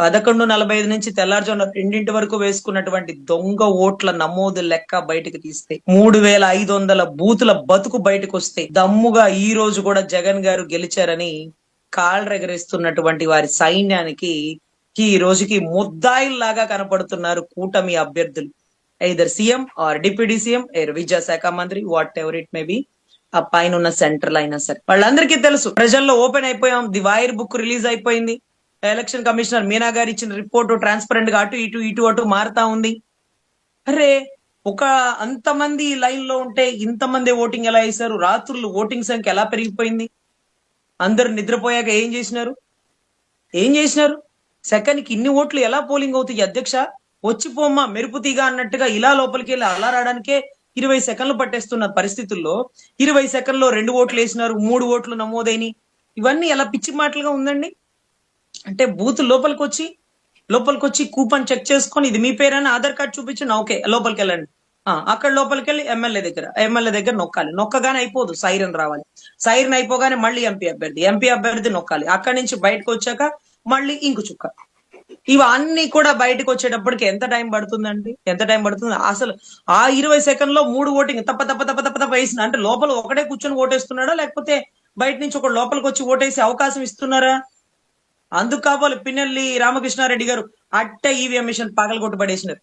11:45 నుంచి తెల్లారుజామున 2 వరకు వేసుకున్నటువంటి దొంగ ఓట్ల నమోదు లెక్క బయటకు తీస్తే 3,500 బూతుల బతుకు బయటకు వస్తే దమ్ముగా ఈ రోజు కూడా జగన్ గారు గెలిచారని కాళ్ళరెగరేస్తున్నటువంటి వారి సైన్యానికి ఈ రోజుకి ముద్దాయిల్లాగా కనపడుతున్నారు కూటమి అభ్యర్థులు. Either CM are deputy CM విద్యాశాఖ మంత్రి what ever it may be, ఆ పైన ఉన్న సెంట్రల్ అయినా సరే వాళ్ళందరికీ తెలుసు ప్రజల్లో ఓపెన్ అయిపోయాం. ది వైర్ బుక్ రిలీజ్ అయిపోయింది. ఎలక్షన్ కమిషనర్ మీనా గారు ఇచ్చిన రిపోర్టు ట్రాన్స్పరెంట్ గా ఇటు అటు మారుతా ఉంది. అరే ఒక అంతమంది లైన్ లో ఉంటే ఇంతమంది ఓటింగ్ ఎలా వేశారు? రాత్రులు ఓటింగ్ సంఖ్య ఎలా పెరిగిపోయింది? అందరు నిద్రపోయాక ఏం చేసినారు? సెకండ్ కి ఇన్ని ఓట్లు ఎలా పోలింగ్ అవుతాయి? అధ్యక్ష వచ్చిపోమ్మా మెరుపు తీగ అన్నట్టుగా ఇలా లోపలికి వెళ్ళి అలా రావడానికే 20 సెకండ్లు పట్టేస్తున్న పరిస్థితుల్లో 20 సెకండ్లో 2 ఓట్లు వేసినారు, 3 ఓట్లు నమోదైనవి. ఇవన్నీ ఎలా పిచ్చి మాటలుగా ఉందండి. అంటే బూత్ లోపలికి వచ్చి కూపన్ చెక్ చేసుకొని ఇది మీ పేరైనా ఆధార్ కార్డు చూపించండి, ఓకే లోపలికి వెళ్ళండి. అక్కడ లోపలికి వెళ్ళి ఎమ్మెల్యే దగ్గర నొక్కాలి. నొక్కగానే అయిపోదు, సైరన్ రావాలి. సైరన్ అయిపోగానే మళ్ళీ ఎంపీ అభ్యర్థి నొక్కాలి. అక్కడి నుంచి బయటకు వచ్చాక మళ్ళీ ఇంకు చుక్క. ఇవన్నీ కూడా బయటకు వచ్చేటప్పటికి ఎంత టైం పడుతుంది? అసలు ఆ 20 సెకండ్లో 3 ఓటింగ్ తప్ప వేసిన అంటే లోపల ఒకటే కూర్చొని ఓటేస్తున్నాడా, లేకపోతే బయట నుంచి ఒక లోపలికి వచ్చి ఓటేసే అవకాశం ఇస్తున్నారా? అందుకు కావాలి పిన్నెల్లి రామకృష్ణారెడ్డి గారు అట్టే ఈవీఎం మిషన్ పగలగొట్టు పడేసినారు.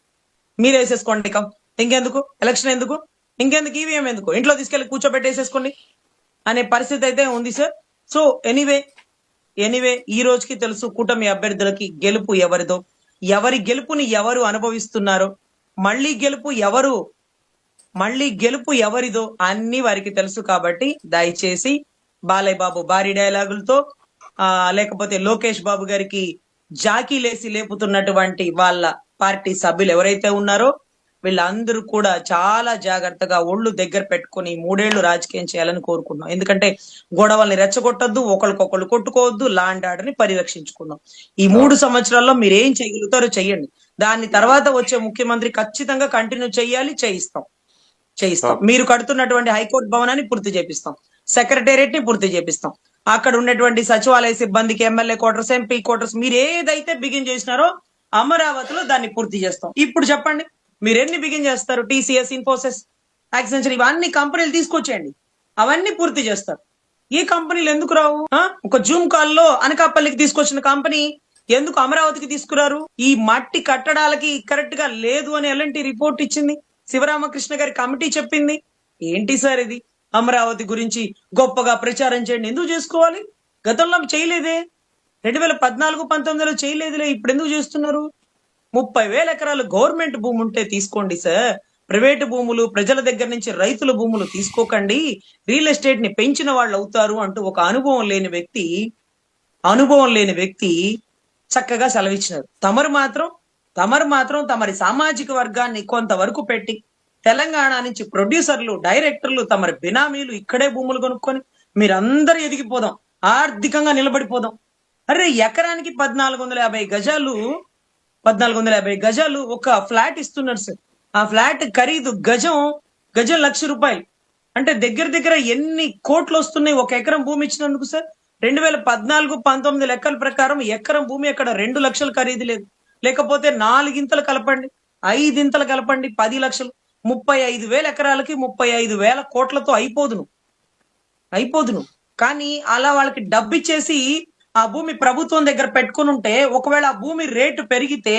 మీరు వేసేసుకోండి, ఇంకెందుకు ఎలక్షన్, ఇంకెందుకు ఈవీఎం ఎందుకు, ఇంట్లో తీసుకెళ్లి కూర్చోబెట్టేసేసుకోండి అనే పరిస్థితి అయితే ఉంది సార్. సో ఎనీవే ఈ రోజుకి తెలుసు కూటమి అభ్యర్థులకి గెలుపు ఎవరిదో, ఎవరి గెలుపుని ఎవరు అనుభవిస్తున్నారో, మళ్ళీ గెలుపు ఎవరిదో అన్ని వారికి తెలుసు. కాబట్టి దయచేసి బాలయ్య బాబు భారీ డైలాగులతో లేకపోతే లోకేష్ బాబు గారికి జాకీలేసి లేపుతున్నటువంటి వాళ్ళ పార్టీ సభ్యులు ఎవరైతే ఉన్నారో వీళ్ళందరూ కూడా చాలా జాగ్రత్తగా ఒళ్ళు దగ్గర పెట్టుకుని 3 ఏళ్లు రాజకీయం చేయాలని కోరుకున్నాం. ఎందుకంటే గొడవల్ని రెచ్చగొట్టద్దు, ఒకరికొకళ్ళు కొట్టుకోవద్దు, లా అండ్ ఆర్డర్ ని పరిరక్షించుకున్నాం. ఈ 3 సంవత్సరాల్లో మీరు ఏం చేయగలుగుతారో చెయ్యండి. దాని తర్వాత వచ్చే ముఖ్యమంత్రి ఖచ్చితంగా కంటిన్యూ చేయాలి, చేయిస్తాం. మీరు కడుతున్నటువంటి హైకోర్టు భవనాన్ని పూర్తి చేపిస్తాం, సెక్రటేరియట్ ని పూర్తి చేపిస్తాం, అక్కడ ఉన్నటువంటి సచివాలయ సిబ్బందికి ఎమ్మెల్యే క్వార్టర్స్, ఎంపీ క్వార్టర్స్ మీరు ఏదైతే బిగిన్ చేసినారో అమరావతిలో దాన్ని పూర్తి చేస్తాం. ఇప్పుడు చెప్పండి మీరు ఎన్ని బిగిన్ చేస్తారు? టీసీఎస్, ఇన్ఫోసిస్, యాక్సెంచర్ ఇవన్నీ కంపెనీలు తీసుకొచ్చేయండి, అవన్నీ పూర్తి చేస్తారు. ఈ కంపెనీలు ఎందుకు రావు? ఒక జూమ్ కాల్ లో అనకాపల్లికి తీసుకొచ్చిన కంపెనీ ఎందుకు అమరావతికి తీసుకురారు? ఈ మట్టి కట్టడాలకి కరెక్ట్ గా లేదు అని ఎలాంటి రిపోర్ట్ ఇచ్చింది, శివరామకృష్ణ గారి కమిటీ చెప్పింది. ఏంటి సార్ ఇది? అమరావతి గురించి గొప్పగా ప్రచారం చేయండి, ఎందుకు చేసుకోవాలి? గతంలో చేయలేదే, 2014-19లో చేయలేదులే, ఇప్పుడు ఎందుకు చేస్తున్నారు? 30,000 ఎకరాలు గవర్నమెంట్ భూమి ఉంటే తీసుకోండి సార్, ప్రైవేటు భూములు ప్రజల దగ్గర నుంచి రైతుల భూములు తీసుకోకండి, రియల్ ఎస్టేట్ ని పెంచిన వాళ్ళు అవుతారు అంటూ ఒక అనుభవం లేని వ్యక్తి చక్కగా సెలవిచ్చినారు. తమరు మాత్రం తమరి సామాజిక వర్గాన్ని కొంతవరకు పెట్టి తెలంగాణ నుంచి ప్రొడ్యూసర్లు, డైరెక్టర్లు, తమరి బినామీలు ఇక్కడే భూములు కొనుక్కొని మీరందరూ ఎదిగిపోదాం, ఆర్థికంగా నిలబడిపోదాం. అరే ఎకరానికి 1450 గజాలు ఒక ఫ్లాట్ ఇస్తున్నారు సార్. ఆ ఫ్లాట్ ఖరీదు గజం ₹1,00,000. అంటే దగ్గర ఎన్ని కోట్లు వస్తున్నాయి ఒక ఎకరం భూమి ఇచ్చినందుకు సార్? 2014-19 లెక్కల ప్రకారం ఎకరం భూమి అక్కడ 2 లక్షలు ఖరీదు లేదు. లేకపోతే 4 ఇంతలు కలపండి, 5 ఇంతలు కలపండి, 10 లక్షలు. 35,000 ఎకరాలకి 35,000 కోట్లతో అయిపోదును. కానీ అలా వాళ్ళకి డబ్బు ఇచ్చేసి ఆ భూమి ప్రభుత్వం దగ్గర పెట్టుకుని ఉంటే ఒకవేళ ఆ భూమి రేటు పెరిగితే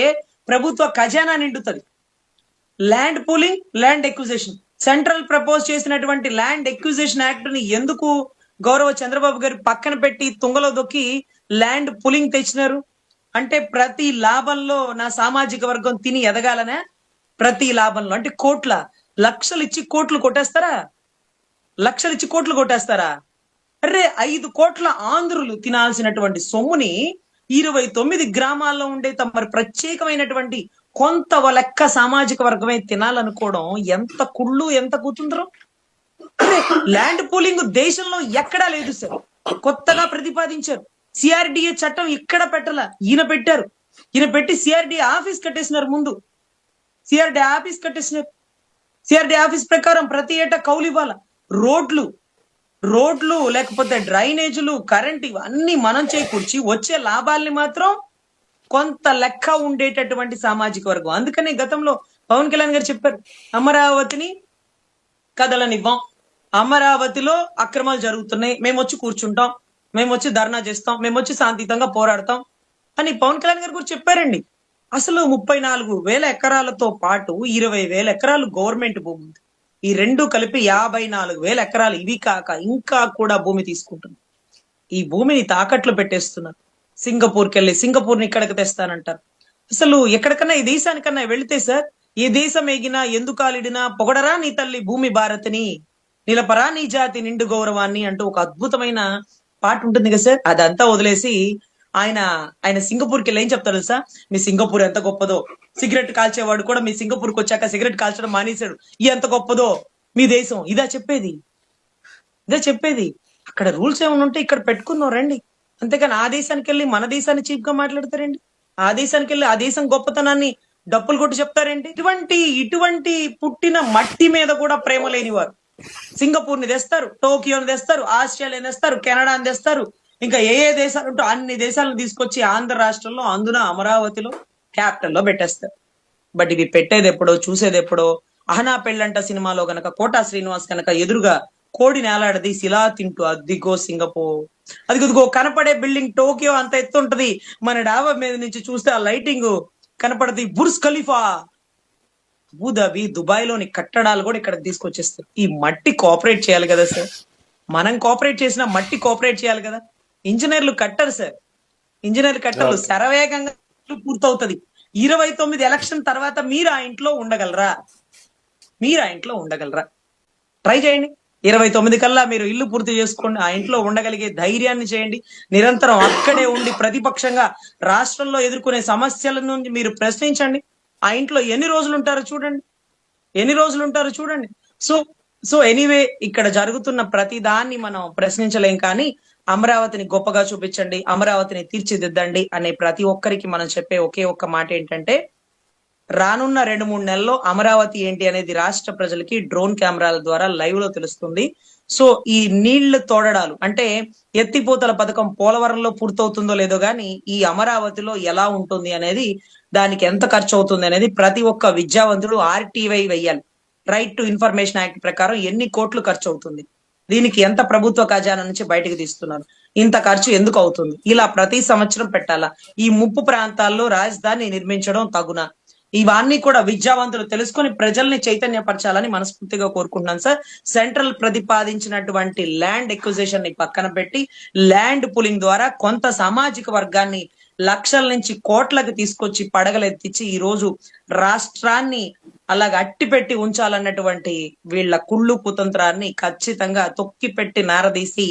ప్రభుత్వ ఖజానా నిండుతుంది. Land pooling, land acquisition, central propose చేసినటువంటి ల్యాండ్ ఎక్విజిషన్ యాక్ట్ ని ఎందుకు గౌరవ చంద్రబాబు గారు పక్కన పెట్టి తుంగలో దొక్కి ల్యాండ్ పూలింగ్ తెచ్చినారు? అంటే ప్రతి లాభంలో నా సామాజిక వర్గం తిని ఎదగాలనే. ప్రతి లాభంలో అంటే లక్షలు ఇచ్చి కోట్లు కొట్టేస్తారా? అరే 5 కోట్ల ఆంధ్రులు తినాల్సినటువంటి సొమ్ముని 29 గ్రామాల్లో ఉండే తమ ప్రత్యేకమైనటువంటి కొంత లెక్క సామాజిక వర్గమే తినాలనుకోవడం ఎంత కుళ్ళు, ఎంత కూతుందరో. ల్యాండ్ పూలింగ్ దేశంలో ఎక్కడా లేదు సార్, కొత్తగా ప్రతిపాదించారు. సిఆర్డిఏ చట్టం ఇక్కడ పెట్టాల, ఈయన పెట్టి సిఆర్డిఏ ఆఫీస్ కట్టేసినారు. ముందు సిఆర్డిఏ ఆఫీస్ ప్రకారం ప్రతి ఏటా కౌలు ఇవ్వాల. రోడ్లు లేకపోతే డ్రైనేజీలు, కరెంట్ ఇవన్నీ మనం చేకూర్చి వచ్చే లాభాల్ని మాత్రం కొంత లెక్క ఉండేటటువంటి సామాజిక వర్గం. అందుకనే గతంలో పవన్ కళ్యాణ్ గారు చెప్పారు, అమరావతిని కదలనివ్వం, అమరావతిలో అక్రమాలు జరుగుతున్నాయి, మేము వచ్చి కూర్చుంటాం, మేము వచ్చి ధర్నా చేస్తాం, మేము వచ్చి శాంతియుతంగా పోరాడతాం అని పవన్ కళ్యాణ్ గారు కూడా చెప్పారండి. అసలు 34,000 ఎకరాలతో పాటు 20,000 ఎకరాలు గవర్నమెంట్ భూమి ఉంది. ఈ రెండు కలిపి 54,000 ఎకరాలు. ఇవి కాక ఇంకా కూడా భూమి తీసుకుంటుంది. ఈ భూమిని తాకట్లు పెట్టేస్తున్నారు. సింగపూర్కి వెళ్ళి సింగపూర్ని ఇక్కడికి తెస్తానంటారు. అసలు ఎక్కడికన్నా ఈ దేశానికన్నా వెళితే సార్, ఏ దేశం ఎగినా ఎందుకు కాలిడినా పొగడరా నీ తల్లి భూమి భారతిని, నిలపరా నీ జాతి నిండు గౌరవాన్ని అంటూ ఒక అద్భుతమైన పాట ఉంటుంది కదా సార్. అదంతా వదిలేసి ఆయన ఆయన సింగపూర్కి వెళ్ళి ఏం చెప్తారు తెలుసా, మీ సింగపూర్ ఎంత గొప్పదో, సిగరెట్ కాల్చేవాడు కూడా మీ సింగపూర్కి వచ్చాక సిగరెట్ కాల్చడం మానేశాడు, ఈ ఎంత గొప్పదో మీ దేశం. ఇదే చెప్పేది. అక్కడ రూల్స్ ఏమైనా ఉంటే ఇక్కడ పెట్టుకుందాం రండి. అంతేకాని ఆ దేశానికి వెళ్ళి మన దేశాన్ని చీప్ గా మాట్లాడతారండి. ఆ దేశానికి వెళ్ళి ఆ దేశం గొప్పతనాన్ని డప్పులు కొట్టి చెప్తారేంటి. ఇటువంటి పుట్టిన మట్టి మీద కూడా ప్రేమ లేనివారు సింగపూర్ ని తెస్తారు, టోకియోని తెస్తారు, ఆస్ట్రేలియాని తెస్తారు, కెనడాని తెస్తారు, ఇంకా ఏ దేశాలు ఉంటో అన్ని దేశాలను తీసుకొచ్చి ఆంధ్ర రాష్ట్రంలో, అందున అమరావతిలో క్యాపిటల్ లో పెట్టేస్తారు. బట్ ఇవి పెట్టేది ఎప్పుడో చూసేది ఎప్పుడో. అహనా పెళ్ళంట సినిమాలో గనక కోటా శ్రీనివాస్ కనుక ఎదురుగా కోడి నేలాడది శిలా తింటూ అద్దిగో సింగపూర్, అదిగో కనపడే బిల్డింగ్ టోకియో అంత ఎత్తు ఉంటది, మన డాబా మీద నుంచి చూస్తే ఆ లైటింగ్ కనపడది బుర్జ్ ఖలీఫా, అబుదాబి, దుబాయ్ లోని కట్టడాలు కూడా ఇక్కడికి తీసుకొచ్చేస్తారు. ఈ మట్టి కోఆపరేట్ చేయాలి కదా సార్. మనం కోఆపరేట్ చేసినా మట్టి కోఆపరేట్ చేయాలి కదా. ఇంజనీర్లు కట్టరు సార్, ఇంజనీర్లు కట్టరు. శరవేగంగా పూర్తవుతుంది. 29 ఎలక్షన్ తర్వాత మీరు ఆ ఇంట్లో ఉండగలరా? ట్రై చేయండి. 29 కల్లా మీరు ఇల్లు పూర్తి చేసుకోండి. ఆ ఇంట్లో ఉండగలిగే ధైర్యాన్ని చేయండి. నిరంతరం అక్కడే ఉండి ప్రతిపక్షంగా రాష్ట్రంలో ఎదుర్కొనే సమస్యల నుంచి మీరు ప్రశ్నించండి. ఆ ఇంట్లో ఎన్ని రోజులు ఉంటారో చూడండి. సో ఎనీవే, ఇక్కడ జరుగుతున్న ప్రతి దాన్ని మనం ప్రశ్నించలేం, కానీ అమరావతిని గొప్పగా చూపించండి, అమరావతిని తీర్చిదిద్దండి అనే ప్రతి ఒక్కరికి మనం చెప్పే ఒకే ఒక్క మాట ఏంటంటే, రానున్న 2-3 నెలల్లో అమరావతి ఏంటి అనేది రాష్ట్ర ప్రజలకి డ్రోన్ కెమెరాల ద్వారా లైవ్ లో తెలుస్తుంది. సో ఈ నీళ్లు తోడడాలు అంటే ఎత్తిపోతల పథకం పోలవరంలో పూర్తవుతుందో లేదో గానీ ఈ అమరావతిలో ఎలా ఉంటుంది అనేది, దానికి ఎంత ఖర్చు అవుతుంది అనేది ప్రతి ఒక్క విద్యావంతుడు RTI వెయ్యాలి. రైట్ టు ఇన్ఫర్మేషన్ యాక్ట్ ప్రకారం ఎన్ని కోట్లు ఖర్చు అవుతుంది, దీనికి ఎంత ప్రభుత్వ ఖజానా నుంచి బయటకు తీస్తున్నారు, ఇంత ఖర్చు ఎందుకు అవుతుంది, ఇలా ప్రతి సంవత్సరం పెట్టాలా, ఈ ముప్పు ప్రాంతాల్లో రాజధాని నిర్మించడం తగునా, ఇవన్నీ కూడా విద్యావంతులు తెలుసుకొని ప్రజల్ని చైతన్యపరచాలని మనస్ఫూర్తిగా కోరుకుంటున్నాను సార్. సెంట్రల్ ప్రతిపాదించినటువంటి ల్యాండ్ ఎక్విజిషన్ ని పక్కన పెట్టి ల్యాండ్ పులింగ్ ద్వారా కొంత సామాజిక వర్గాన్ని లక్షల నుంచి కోట్లకు తీసుకొచ్చి పడగలెత్తించి ఈ రోజు రాష్ట్రాన్ని అలాగ అట్టిపెట్టి ఉంచాలన్నటువంటి వీళ్ళ కుళ్ళు కుతంత్రాన్ని ఖచ్చితంగా తొక్కి పెట్టి నారదీసి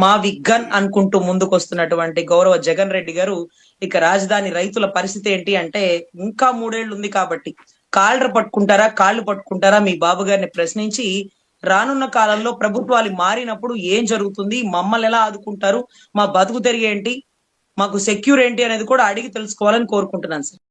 మా విగ్గన్ అనుకుంటూ ముందుకొస్తున్నటువంటి గౌరవ జగన్ రెడ్డి గారు, ఇక రాజధాని రైతుల పరిస్థితి ఏంటి అంటే, ఇంకా 3 ఏళ్లు ఉంది కాబట్టి కాళ్ళు పట్టుకుంటారా మీ బాబు గారిని ప్రశ్నించి, రానున్న కాలంలో ప్రభుత్వాలు మారినప్పుడు ఏం జరుగుతుంది, మమ్మల్ని ఎలా ఆదుకుంటారు, మా బతుకు తెరిగేంటి, మాకు సెక్యూర్ ఏంటి అనేది కూడా అడిగి తెలుసుకోవాలని కోరుకుంటున్నాను సార్.